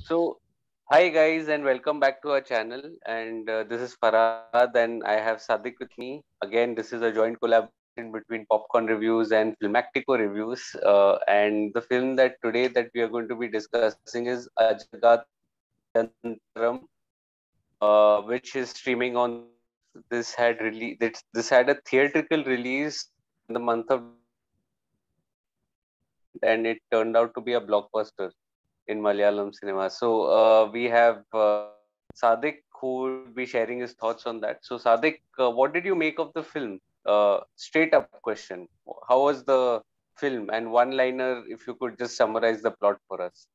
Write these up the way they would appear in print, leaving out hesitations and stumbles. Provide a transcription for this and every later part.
So, hi guys, and welcome back to our channel. And this is Farad, and I have Sadiq with me. Again, this is a joint collaboration between Popcorn Reviews and Filmactico Reviews. And the film that today that we are going to be discussing is Ajagajantharam, which is streaming on SonyLiv. This had a theatrical release in the month of and it turned out to be a blockbuster in Malayalam cinema. So we have Sadiq who would be sharing his thoughts on that. So Sadiq, what did you make of the film? Straight up question. How was the film? And one liner, if you could just summarize the plot for us.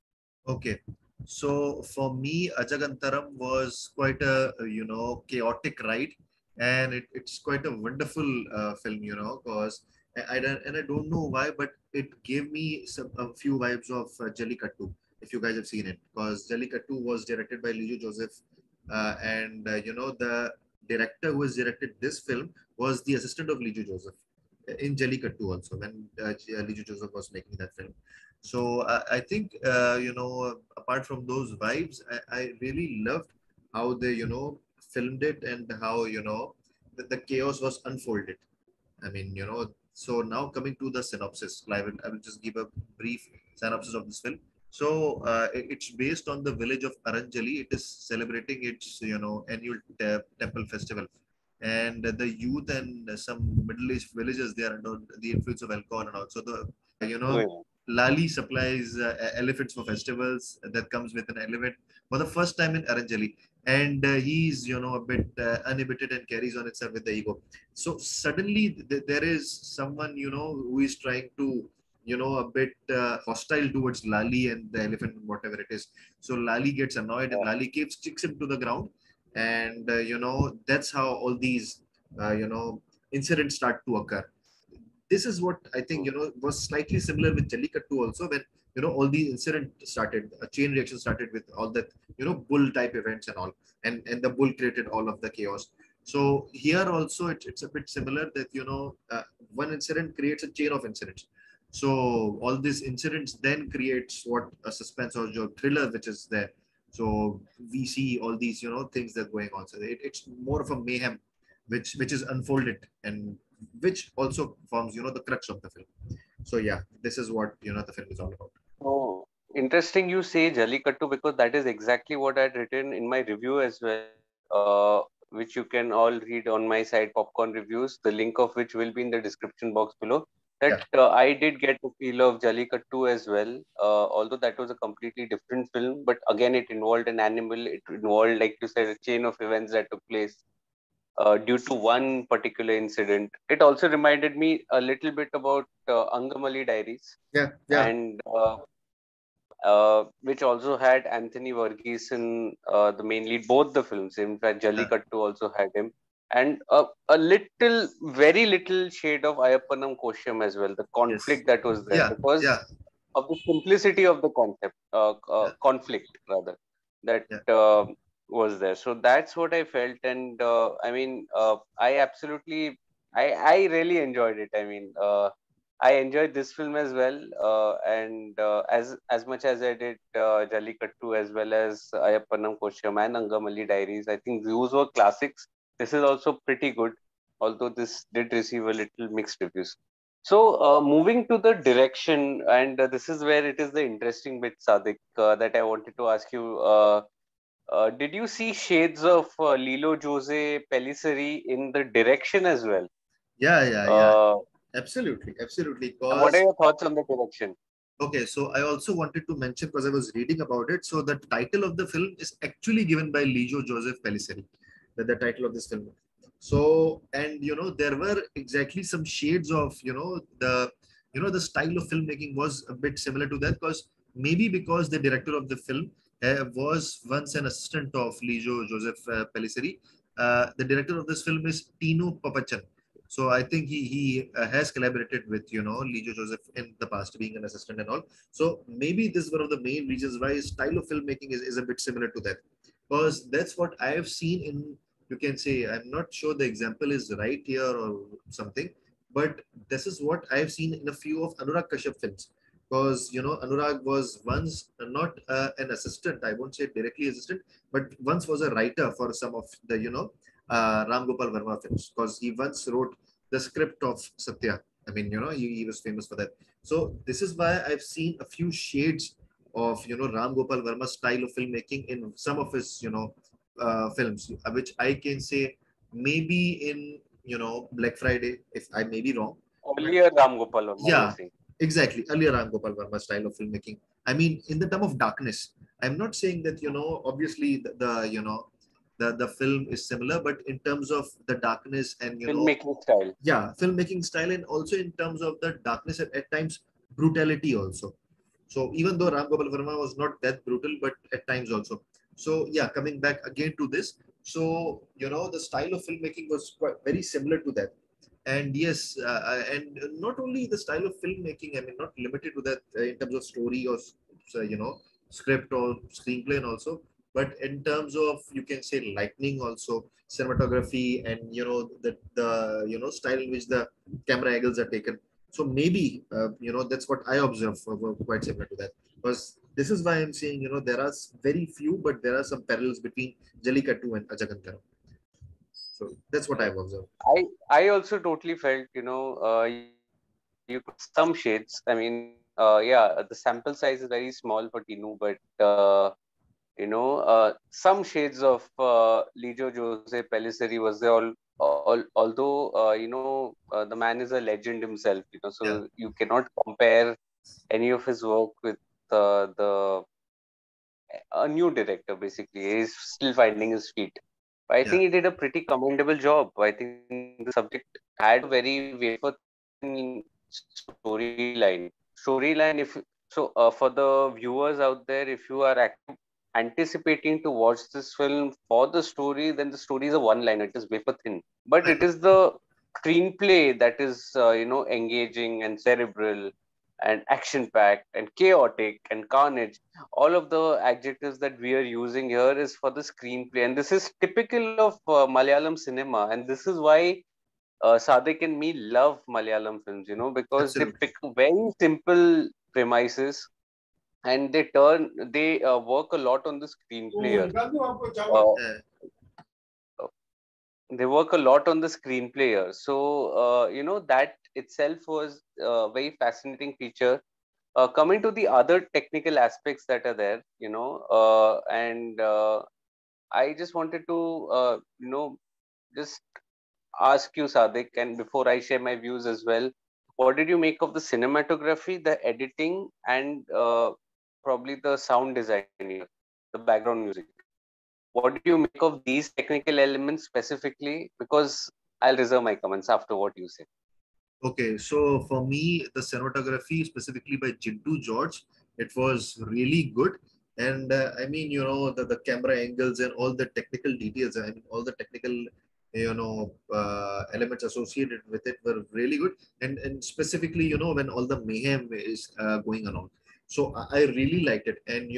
Okay. So for me, Ajagantaram was quite a chaotic ride, and it's quite a wonderful film, because I don't know why, but it gave me a few vibes of Jallikattu, if you guys have seen it, because Jallikattu was directed by Liju Joseph, and the director who has directed this film was the assistant of Liju Joseph in Jallikattu also when Liju Joseph was making that film. So I think apart from those vibes, I really loved how they filmed it and how the chaos was unfolded. I mean, so now coming to the synopsis, I will just give a brief synopsis of this film. So it's based on the village of Aranjali. It is celebrating its annual temple festival, and the youth and some middle-aged villagers, they are under the influence of alcohol, and also the Lali supplies elephants for festivals that comes with an elephant for the first time in Aranjali, and he's a bit uninhibited and carries on itself with the ego. So suddenly there is someone who is trying to a bit hostile towards Lali and the elephant, whatever it is. So Lali gets annoyed and Lali kicks him to the ground, and that's how all these incidents start to occur. This is what I think was slightly similar with Jallikattu also, when all these incidents started, a chain reaction started with all that bull type events and all, and the bull created all of the chaos. So here also it's a bit similar that one incident creates a chain of incidents. So all these incidents then creates what a suspense or your thriller which is there. So we see all these things that are going on. So it's more of a mayhem which is unfolded, and which also forms the crux of the film. So yeah, this is what the film is all about. Oh, interesting you say Jallikattu because that is exactly what I'd written in my review as well, which you can all read on my site, Popcorn Reviews, the link of which will be in the description box below. That Yeah, I did get a feel of Jallikattu as well, although that was a completely different film. But again, it involved an animal, it involved, like you said, a chain of events that took place due to one particular incident. It also reminded me a little bit about Angamali Diaries yeah, yeah. and which also had Anthony Verghese in the main lead, both the films. In fact, Yeah. Jallikattu also had him, and a little, very little shade of Ayappanam Kosham as well. The Yes. conflict that was there Yeah, yeah, because of the simplicity of the concept, yeah, conflict rather, that yeah. was there. So that's what I felt, and I mean, I absolutely, I really enjoyed it. I mean. I enjoyed this film as well, and as much as I did Jallikattu as well as Ayappanam Kosham and Angamali Diaries. I think those were classics. This is also pretty good, although this did receive a little mixed reviews. So moving to the direction, and this is where it is the interesting bit, Sadiq, that I wanted to ask you. Did you see shades of Lilo Jose Pellicer in the direction as well? Yeah, yeah, yeah. Uh, Absolutely, absolutely. what are Because your thoughts on the direction? okay, so I also wanted to mention, because I was reading about it. So the title of the film is actually given by Lijo Joseph Pellicer, the title of this film. So, and there were exactly some shades of the style of filmmaking was a bit similar to that, because maybe because the director of the film was once an assistant of Lijo Joseph Pellicer. The director of this film is Tino Papachan. So I think he has collaborated with Lijo Joseph in the past, being an assistant and all. So maybe this is one of the main reasons why his style of filmmaking is a bit similar to that, because that's what I have seen in. You can say, I'm not sure the example is right here or something, but this is what I have seen in a few of Anurag Kashyap films. because Anurag was once not an assistant. I won't say directly assistant, but once was a writer for some of the Ram Gopal Verma films, because he once wrote the script of Satya. I mean, he was famous for that. So this is why I've seen a few shades of Ram Gopal Verma's style of filmmaking in some of his films, which I can say maybe in Black Friday, if I may be wrong, but Earlier Ram Gopal Verma, you're yeah, saying. exactly. Earlier Ram Gopal Verma style of filmmaking. I mean, in the term of darkness, I'm not saying that, obviously the film is similar, but in terms of the darkness and, Filmmaking style. yeah, filmmaking style, and also in terms of the darkness at times brutality also. So even though Ram Gopal Verma was not that brutal, but at times also. So yeah, coming back again to this. So, the style of filmmaking was quite very similar to that. And yes, and not only the style of filmmaking, I mean, not limited to that in terms of story or script or screenplay, and also, but in terms of, you can say, lightning also, cinematography, and the style in which the camera angles are taken. So maybe that's what I observe were quite similar to that, because this is why I'm saying, there are very few, but there are some parallels between Jallikattu and Ajagantaram. So that's what I've Correct. observed. I also totally felt, you could see some shades. I mean, yeah, the sample size is very small for Tinu, but some shades of Lijo Jose Pellicer was there. Although the man is a legend himself, Yeah, so you cannot compare any of his work with the a new director. Basically, he's still finding his feet. I yeah, think he did a pretty commendable job. I think the subject had a very wafer thin storyline. Storyline, if so, for the viewers out there, if you are anticipating to watch this film for the story, then the story is a one line. It is wafer thin, but it is the screenplay that is engaging and cerebral and action packed and chaotic and carnage. All of the adjectives that we are using here is for the screenplay, and this is typical of Malayalam cinema, and this is why Sadiq and me love Malayalam films, because they absolutely. pick very simple premises and they work a lot on the screenplay here. Uh, Yeah, they work a lot on the screenplay here. So, that itself was a very fascinating feature. Coming to the other technical aspects that are there, and I just wanted to, just ask you, Sadik, and before I share my views as well, what did you make of the cinematography, the editing, and probably the sound design here, the background music? What do you make of these technical elements specifically? Because I'll reserve my comments after what you say. okay, so for me, the cinematography, specifically by Jintu George, it was really good. And I mean, the camera angles and all the technical details, I mean, all the technical, elements associated with it were really good. And specifically, when all the mayhem is going around. So I really liked it. And,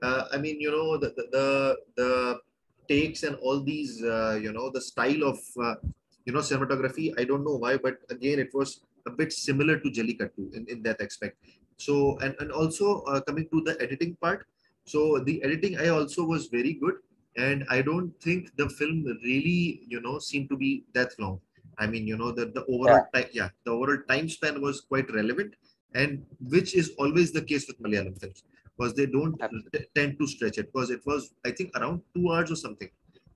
I mean, the takes and all these, the style of, cinematography, I don't know why, but again, it was a bit similar to Jellycuttu in that aspect. So, and also coming to the editing part, so the editing I also was very good. And I don't think the film really seemed to be that long. I mean, the overall Yeah, time, yeah, the overall time span was quite relevant, and which is always the case with Malayalam films, because they don't absolutely. tend to stretch it, because it was, I think, around 2 hours or something.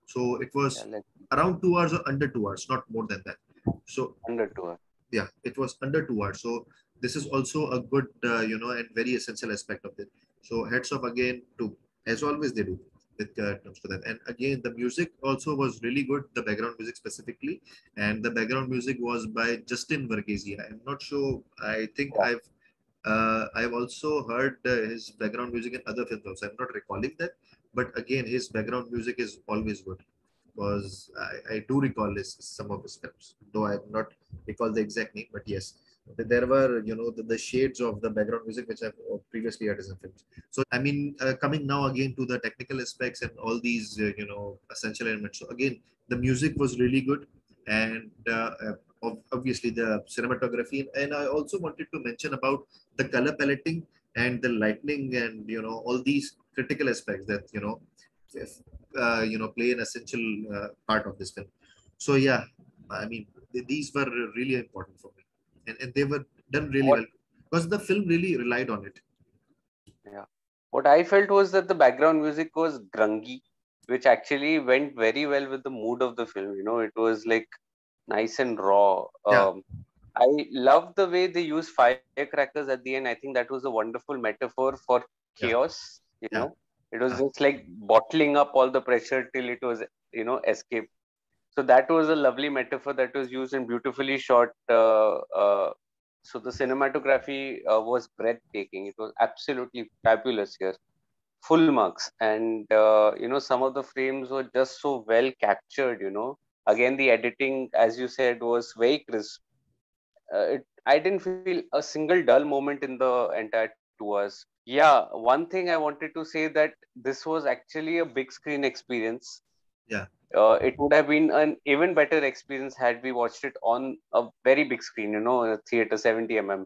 So it was Yeah, let's around 2 hours or under 2 hours, not more than that. So under to her. yeah, it was under 2 hours. So this is also a good, and very essential aspect of it. So heads off again to, as always they do, with comes to that. And again, the music also was really good. The background music specifically, and the background music was by Justin Verghese. I'm not sure. I think Yeah, I've also heard his background music in other films also. I'm not recalling that, but again, his background music is always good, because I do recall some of his films, though I have not recall the exact name, but yes, there were, the shades of the background music which I've previously heard in films. So I mean, coming now again to the technical aspects and all these, essential elements. So again, the music was really good. And obviously the cinematography, and I also wanted to mention about the color paletting and the lightning, and all these critical aspects that if, play an essential part of this film. So yeah, I mean, these were really important for me, and they were done really What well because the film really relied on it. Yeah. What I felt was that the background music was grungy, which actually went very well with the mood of the film. It was like nice and raw. Yeah, I love the way they use firecrackers at the end. I think that was a wonderful metaphor for yeah, chaos. yeah, It was uh, just like bottling up all the pressure till it was, escape. So that was a lovely metaphor that was used and beautifully shot. So the cinematography was breathtaking. It was absolutely fabulous here, full marks. And some of the frames were just so well captured. Again, the editing, as you said, was very crisp. I didn't feel a single dull moment in the entire 2 hours. Yeah, one thing I wanted to say that this was actually a big screen experience. yeah, It would have been an even better experience had we watched it on a very big screen, a theater 70 mm.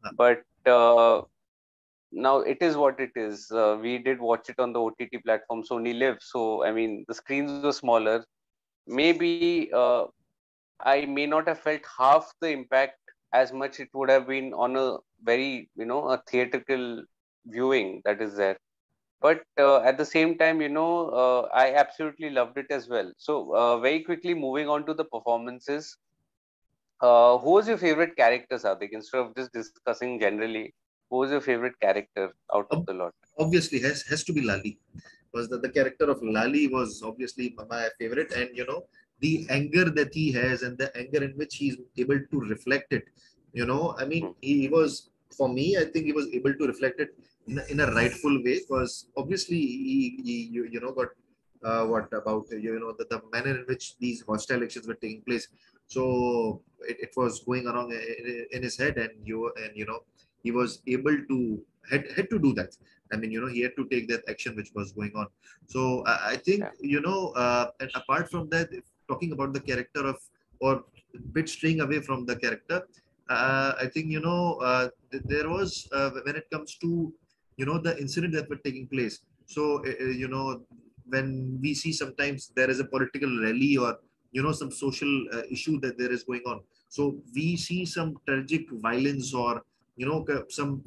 uh, But now it is what it is. We did watch it on the OTT platform SonyLiv, so I mean the screens were smaller. Maybe I may not have felt half the impact as much it would have been on a very a theatrical viewing that is there. But at the same time, I absolutely loved it as well. So very quickly moving on to the performances. Who was your favorite character, Sadik? Instead of just discussing generally, who was your favorite character out of ob- the lot? obviously has to be Lali, was the character of Lali was obviously my favorite, and the anger that he has and the anger in which he's able to reflect it. I mean, Hmm. he was, for me, I think he was able to reflect it in a rightful way, because obviously he got what about the manner in which these hostile elections were taking place. So it was going along in his head, and he was able to had to do that. I mean, he had to take that action which was going on. So I think, Yeah, and apart from that, if talking about the character of, or bit straying away from the character, I think, there was, when it comes to, the incident that were taking place. So, when we see sometimes there is a political rally, or, some social issue that there is going on. So we see some tragic violence, or, some,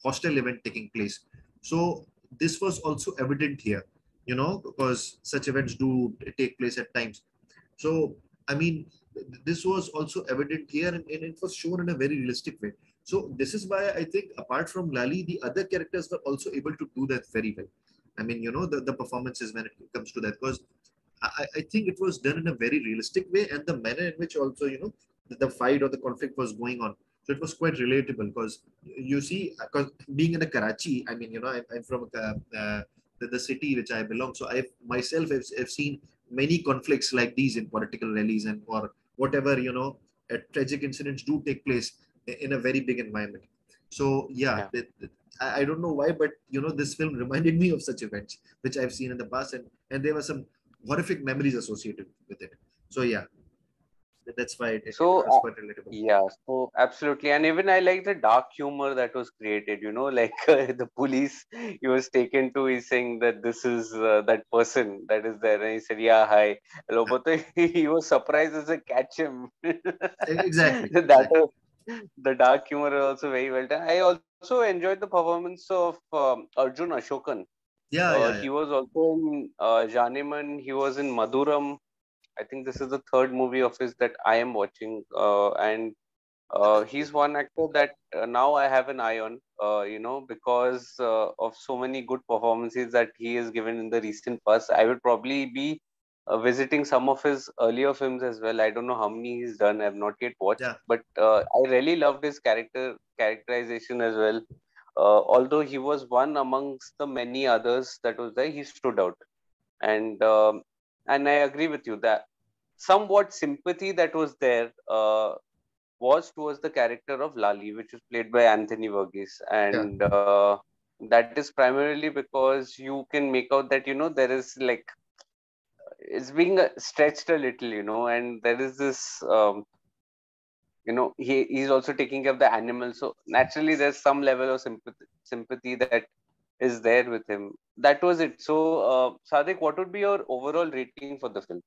hostile event taking place. So this was also evident here, because such events do take place at times. So, I mean, this was also evident here, and it was shown in a very realistic way. So this is why I think, apart from Lali, the other characters were also able to do that very well. I mean, the performances when it comes to that, because I think it was done in a very realistic way, and the manner in which also, the fight or the conflict was going on. So it was quite relatable, because you see, because being in a Karachi, I mean, I'm from the city which I belong. So I myself have seen many conflicts like these in political rallies, and or whatever, tragic incidents do take place in a very big environment. So yeah, yeah. I don't know why, but this film reminded me of such events which I've seen in the past, and there were some horrific memories associated with it. So yeah, that's why it So, was quite relatable. yeah, so absolutely. And even I like the dark humor that was created, like the police he was taken to, he's saying that this is that person that is there. And he said, yeah, hi, hello. Yeah, But he was surprised as they catch him. exactly, So that exactly. the dark humor is also very well done. I also enjoyed the performance of Arjun Ashokan. Yeah, yeah, He yeah, was also in Janeman, he was in Maduram. I think this is the third movie of his that I am watching, and he's one actor that now I have an eye on, because of so many good performances that he has given in the recent past. I would probably be visiting some of his earlier films as well. I don't know how many he's done. I've not yet watched, yeah, but I really loved his characterization as well. Although he was one amongst the many others that was there, he stood out, and and I agree with you that somewhat sympathy that was there was towards the character of Lali, which was played by Anthony Verghese, yeah, and that is primarily because you can make out that there is like it's being stretched a little, and there is this. he's also taking care of the animals. So naturally, there's some level of sympathy that is there with him. That was it. So, Sadiq, what would be your overall rating for the film?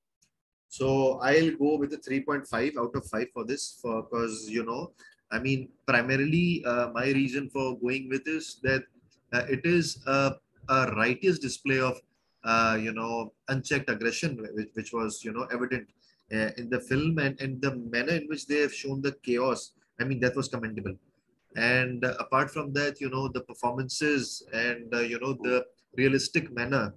So I'll go with a 3.5 out of 5 for this, for because I mean, primarily my reason for going with this that it is a righteous display of unchecked aggression, which was evident in the film, and the manner in which they have shown the chaos. I mean, that was commendable. And apart from that, the performances and the realistic manner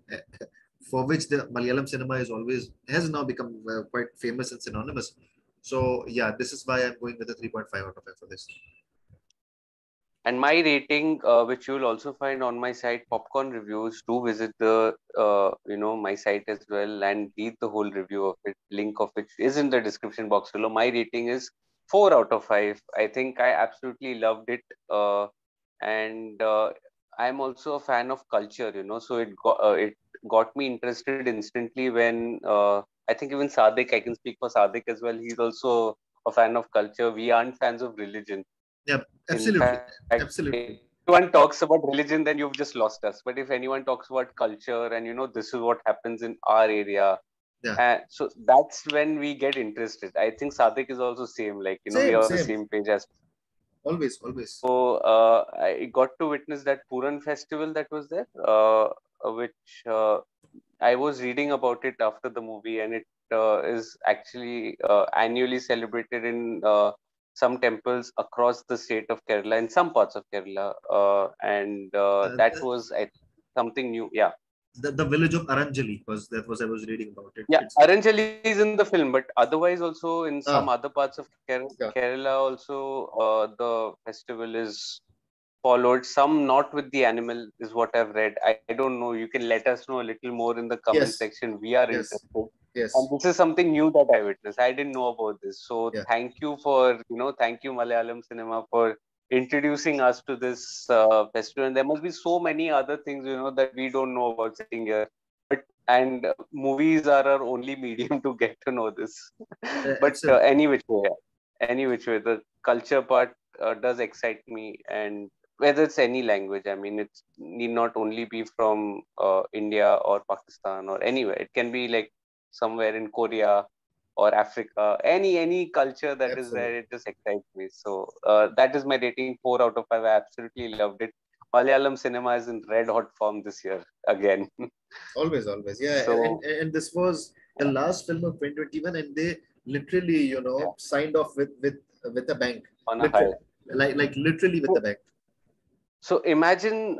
for which the Malayalam cinema is always has now become quite famous and synonymous. So yeah, this is why I'm going with a 3.5 out of 5 for this. And my rating, which you will also find on my site, Popcorn Reviews, do visit the my site as well and read the whole review of it. Link of which is in the description box below. My rating is 4 out of 5. I think I absolutely loved it, and I'm also a fan of culture. So it got me interested instantly when I think even Sadik, I can speak for Sadik as well. He's also a fan of culture. We aren't fans of religion. Yeah, In absolutely, fact, if absolutely. anyone talks about religion, then you've just lost us. But if anyone talks about culture and this is what happens in our area, Yeah, so that's when we get interested. I think Sadik is also same. Like we same, are on the same. same page as. Always, always. So I got to witness that Puran festival that was there, which I was reading about it after the movie, and it is actually annually celebrated in some temples across the state of Kerala, in some parts of Kerala, and that The, was something new. Yeah, the village of Aranjali was that was I was reading about it. yeah. It's Aranjali is in the film, but otherwise, also in some ah other parts of yeah, Kerala, also the festival is followed. Some not with the animal is what I've read. I don't know. You can let us know a little more in the comment yes, section. We are yes, interested. And yes, this is something new that I witnessed. I didn't know about this. So yeah. thank you Malayalam cinema for introducing us to this festival. And there must be so many other things that we don't know about sitting here. But and movies are our only medium to get to know this. But Absolutely, any which way, the culture part does excite me, and whether it's any language, I mean, it need not only be from India or Pakistan or anywhere. It can be like somewhere in Korea or Africa. Any culture that is there, absolutely. it just excites me. So that is my rating, 4 out of 5. I absolutely loved it. Malayalam cinema is in red hot form this year again. Always, always. Yeah, So and this was the yeah, last film of 2021, and they literally, yeah, signed off with a bank, on a high. literally, like literally with the So bank. So imagine,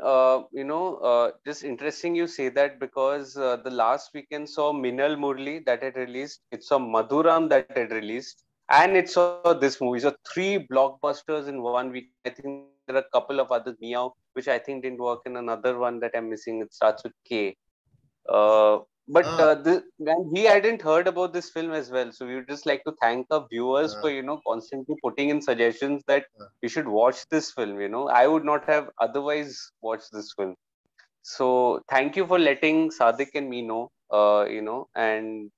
just interesting you say that because the last weekend saw Minal Murli that had released, it saw Madhuram that had released, and it saw this movie. So three blockbusters in one weekend. I think there are a couple of others, Meow, which I think didn't work, and another one that I'm missing. It starts with K. But Ah, and we hadn't heard about this film as well. So we would just like to thank our viewers for ah, constantly putting in suggestions that ah. you should watch this film. I would not have otherwise watched this film. So thank you for letting Sadik and me know. And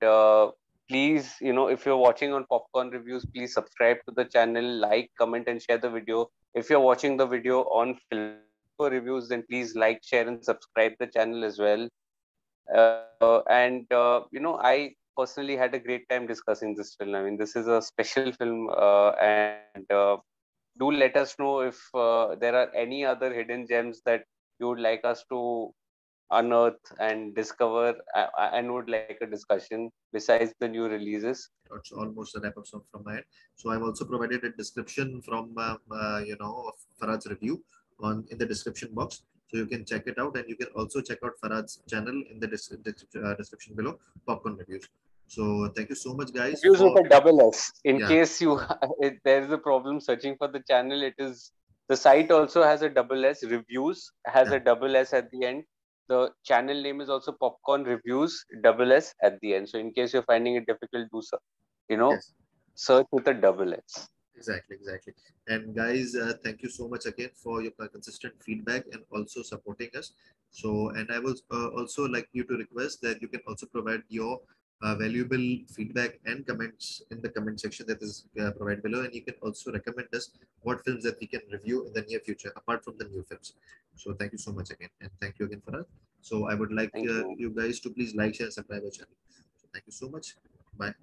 please, if you're watching on Popcorn Reviews, please subscribe to the channel, like, comment, and share the video. If you're watching the video on Filmco Reviews, then please like, share, and subscribe the channel as well. And I personally had a great time discussing this film. I mean, this is a special film, and do let us know if there are any other hidden gems that you would like us to unearth and discover, and would like a discussion besides the new releases. It's almost a wrap up song from my end. So I've also provided a description from of Farad's review on in the description box, so you can check it out, and you can also check out Farad's channel in the description below, Popcorn Reviews. So thank you so much, guys, Reviews with for a double S. In yeah, case there is a problem searching for the channel, it is the site also has a double S. Reviews has yeah, a double S at the end. The channel name is also Popcorn Reviews, double S at the end. So in case you're finding it difficult, do so, you know, yes. search with a double S. Exactly, exactly. And guys, thank you so much again for your consistent feedback and also supporting us. So, and I will also like you to request that you can also provide your valuable feedback and comments in the comment section that is provided below, and you can also recommend us what films that we can review in the near future apart from the new films. So thank you so much again, and thank you again for us. So I would like Thank you. you guys to please like, share, and subscribe our channel. So thank you so much. Bye.